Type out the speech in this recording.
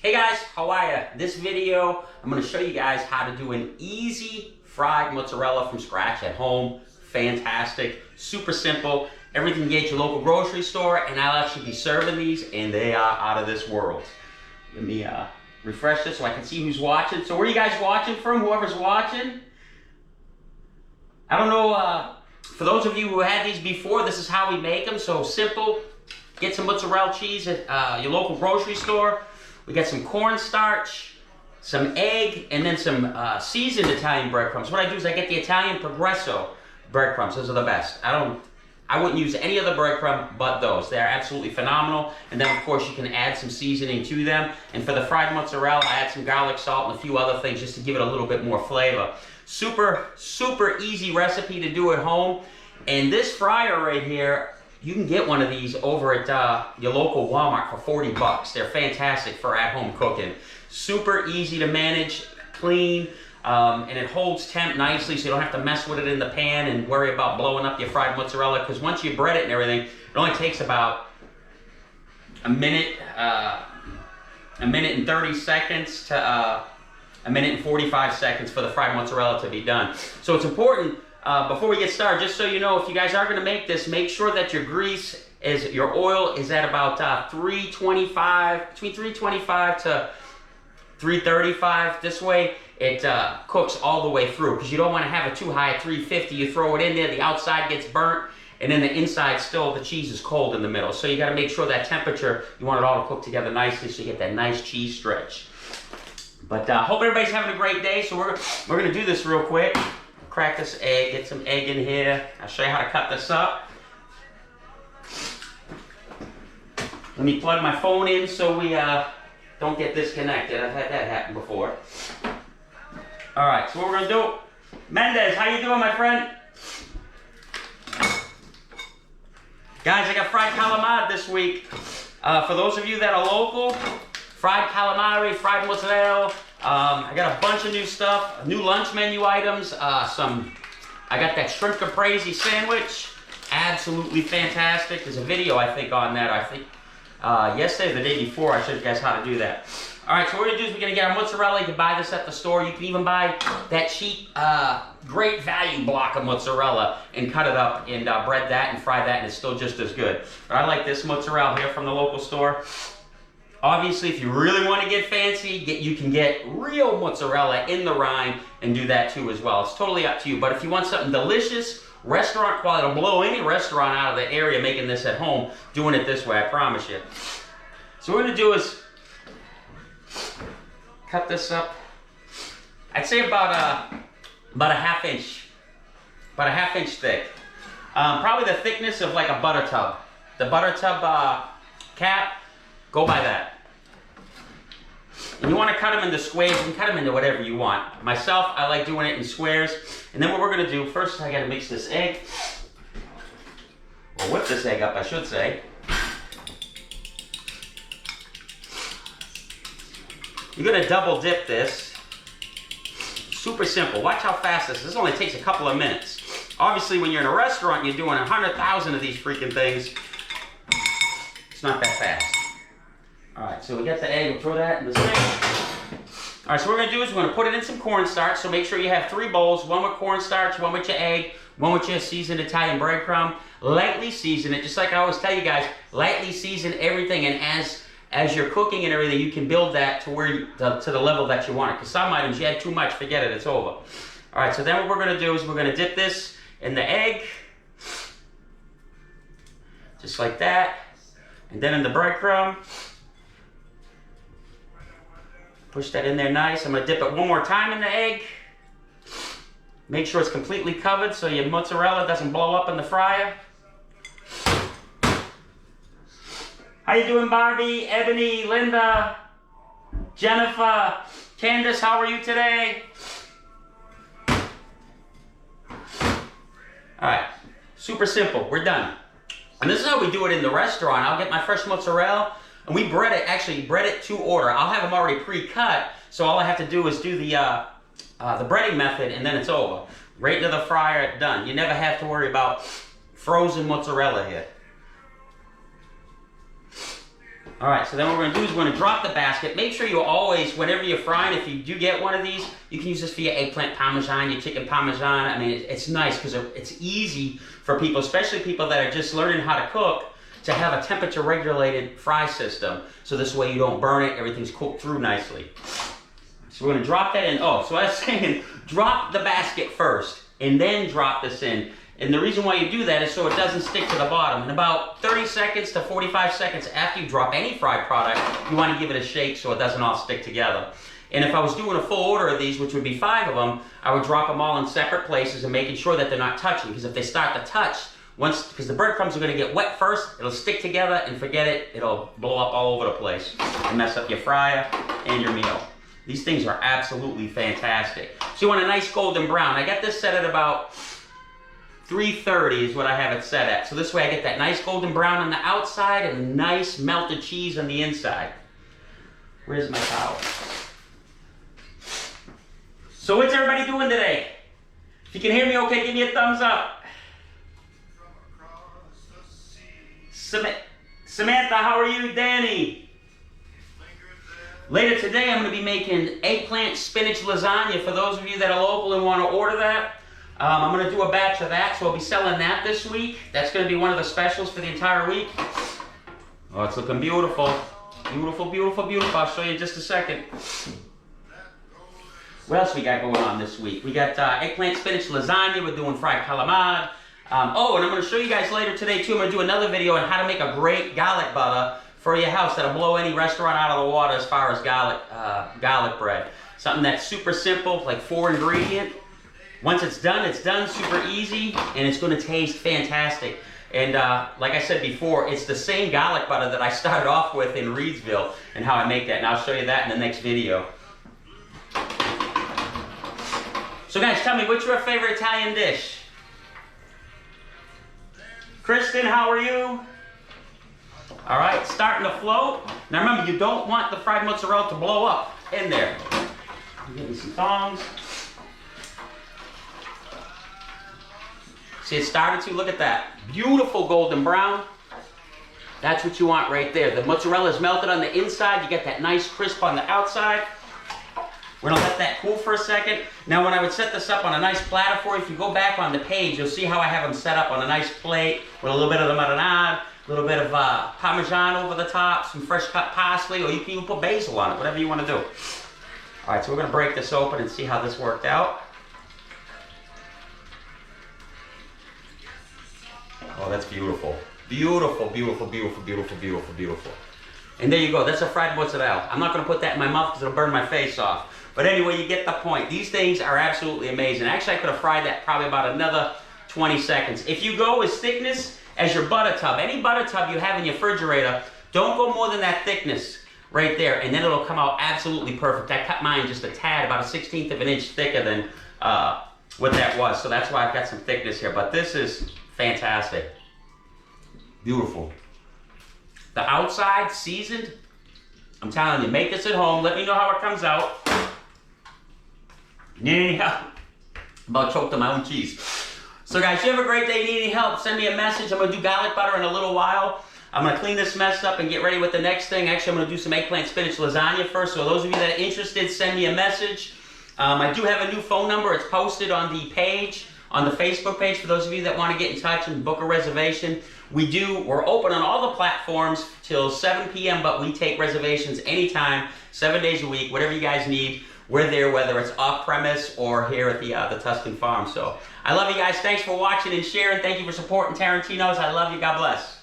Hey guys, how are ya? This video, I'm going to show you guys how to do an easy fried mozzarella from scratch at home. Fantastic, super simple. Everything you get at your local grocery store, and I'll actually be serving these, and they are out of this world. Let me refresh this so I can see who's watching. So where are you guys watching from, whoever's watching? I don't know, for those of you who had these before, this is how we make them. So simple. Get some mozzarella cheese at your local grocery store. We got some cornstarch, some egg, and then some seasoned Italian breadcrumbs. What I do is I get the Italian Progresso breadcrumbs. Those are the best. I wouldn't use any other breadcrumb but those. They're absolutely phenomenal. And then of course you can add some seasoning to them. And for the fried mozzarella, I add some garlic salt and a few other things just to give it a little bit more flavor. Super, super easy recipe to do at home. And this fryer right here, you can get one of these over at your local Walmart for 40 bucks. They're fantastic for at-home cooking. Super easy to manage, clean, and it holds temp nicely so you don't have to mess with it in the pan and worry about blowing up your fried mozzarella, because once you bread it and everything, it only takes about a minute and 30 seconds to a minute and 45 seconds for the fried mozzarella to be done. So it's important, before we get started, just so you know, if you guys are going to make this, make sure that your your oil is at about 325, between 325 to 335. This way it cooks all the way through, because you don't want to have it too high at 350. You throw it in there, the outside gets burnt, and then the inside still, the cheese is cold in the middle. So you got to make sure that temperature, you want it all to cook together nicely so you get that nice cheese stretch. But hope everybody's having a great day. So we're going to do this real quick. Crack this egg, get some egg in here. I'll show you how to cut this up. Let me plug my phone in so we don't get disconnected. I've had that happen before. All right, so what we're gonna do, Mendez, how you doing, my friend? Guys, I got fried calamari this week. For those of you that are local, fried calamari, fried mozzarella. I got a bunch of new stuff, new lunch menu items. I got that shrimp caprese sandwich, absolutely fantastic. There's a video I think on that. I think yesterday or the day before I showed you guys how to do that. All right, so what we're gonna do is we're gonna get our mozzarella. You can buy this at the store. You can even buy that cheap, great value block of mozzarella and cut it up and bread that and fry that, and it's still just as good. But I like this mozzarella here from the local store. Obviously, if you really want to get fancy, you can get real mozzarella in the rind and do that too as well. It's totally up to you. But if you want something delicious, restaurant quality, it'll blow any restaurant out of the area making this at home, doing it this way, I promise you. So what we're going to do is cut this up. I'd say about a half inch thick. Probably the thickness of like a butter tub. The butter tub cap. Go by that. And you want to cut them into squares. You can cut them into whatever you want. Myself, I like doing it in squares. And then what we're going to do, first I got to mix this egg. Or whip this egg up, I should say. You're going to double dip this. Super simple. Watch how fast this is. This only takes a couple of minutes. Obviously, when you're in a restaurant, you're doing 100,000 of these freaking things. It's not that fast. All right, so we got the egg, we'll throw that in the sink. All right, so what we're gonna do is we're gonna put it in some cornstarch. So make sure you have 3 bowls, one with cornstarch, one with your egg, one with your seasoned Italian breadcrumb. Lightly season it, just like I always tell you guys, lightly season everything, and as you're cooking and everything, you can build that to where to the level that you want it. Because some items, you add too much, forget it, it's over. All right, so then what we're gonna do is we're gonna dip this in the egg, just like that, and then in the breadcrumb. Push that in there nice. I'm going to dip it one more time in the egg. Make sure it's completely covered so your mozzarella doesn't blow up in the fryer. How you doing, Barbie, Ebony, Linda, Jennifer, Candace, how are you today? Alright, super simple. We're done. And this is how we do it in the restaurant. I'll get my fresh mozzarella. And we bread it to order. I'll have them already pre-cut, so all I have to do is do the breading method, and then it's over. Right into the fryer, done. You never have to worry about frozen mozzarella here. All right, so then what we're gonna do is we're gonna drop the basket. Make sure you always, whenever you're frying, if you do get one of these, you can use this for your eggplant parmesan, your chicken parmesan. I mean, it's nice because it's easy for people, especially people that are just learning how to cook, to have a temperature regulated fry system. So this way you don't burn it, everything's cooked through nicely. So we're gonna drop that in. Oh, so I was saying, drop the basket first and then drop this in. And the reason why you do that is so it doesn't stick to the bottom. In about 30 seconds to 45 seconds after you drop any fried product, you want to give it a shake so it doesn't all stick together. And if I was doing a full order of these, which would be 5 of them, I would drop them all in separate places and making sure that they're not touching. Because if they start to touch, because the breadcrumbs are going to get wet first, it'll stick together, and forget it, it'll blow up all over the place and mess up your fryer and your meal. These things are absolutely fantastic. So you want a nice golden brown. I got this set at about 330 is what I have it set at. So this way I get that nice golden brown on the outside and a nice melted cheese on the inside. Where's my towel? So what's everybody doing today? If you can hear me okay, give me a thumbs up. Samantha, how are you? Danny? Later today I'm going to be making eggplant spinach lasagna for those of you that are local and want to order that. I'm going to do a batch of that, so I'll be selling that this week. That's going to be one of the specials for the entire week. Oh, it's looking beautiful. Beautiful, beautiful, beautiful. I'll show you in just a second. What else we got going on this week? We got eggplant spinach lasagna. We're doing fried calamari. Oh, and I'm going to show you guys later today, too. I'm going to do another video on how to make a great garlic butter for your house that'll blow any restaurant out of the water as far as garlic bread. Something that's super simple, like 4 ingredient. Once it's done, super easy, and it's going to taste fantastic. And like I said before, it's the same garlic butter that I started off with in Reedsville and how I make that, and I'll show you that in the next video. So guys, tell me, what's your favorite Italian dish? Kristen, how are you? All right, starting to float. Now remember, you don't want the fried mozzarella to blow up in there. Give me some tongs. See, it started to, look at that. Beautiful golden brown. That's what you want right there. The mozzarella is melted on the inside. You get that nice crisp on the outside. We're gonna let that cool for a second. Now when I would set this up on a nice platter for you, if you go back on the page, you'll see how I have them set up on a nice plate with a little bit of the marinade, a little bit of Parmesan over the top, some fresh cut parsley, or you can even put basil on it, whatever you wanna do. All right, so we're gonna break this open and see how this worked out. Oh, that's beautiful. Beautiful, beautiful, beautiful, beautiful, beautiful, beautiful. And there you go, that's a fried mozzarella. I'm not gonna put that in my mouth because it'll burn my face off. But anyway, you get the point. These things are absolutely amazing. Actually, I could have fried that probably about another 20 seconds. If you go as thickness as your butter tub, any butter tub you have in your refrigerator, don't go more than that thickness right there, and then it'll come out absolutely perfect. I cut mine just a tad, about a 1/16 of an inch thicker than what that was. So that's why I've got some thickness here. But this is fantastic. Beautiful. The outside seasoned. I'm telling you, make this at home. Let me know how it comes out. Need any help? About choked on my own cheese. So guys, you have a great day. Need any help? Send me a message. I'm gonna do garlic butter in a little while. I'm gonna clean this mess up and get ready with the next thing. Actually, I'm gonna do some eggplant spinach lasagna first. So those of you that are interested, send me a message. I do have a new phone number. It's posted on the page, on the Facebook page, for those of you that want to get in touch and book a reservation. We're open on all the platforms till 7 p.m., but we take reservations anytime, 7 days a week, whatever you guys need. We're there, whether it's off-premise or here at the Tuscan Farm. So I love you guys. Thanks for watching and sharing. Thank you for supporting Tarantino's. I love you. God bless.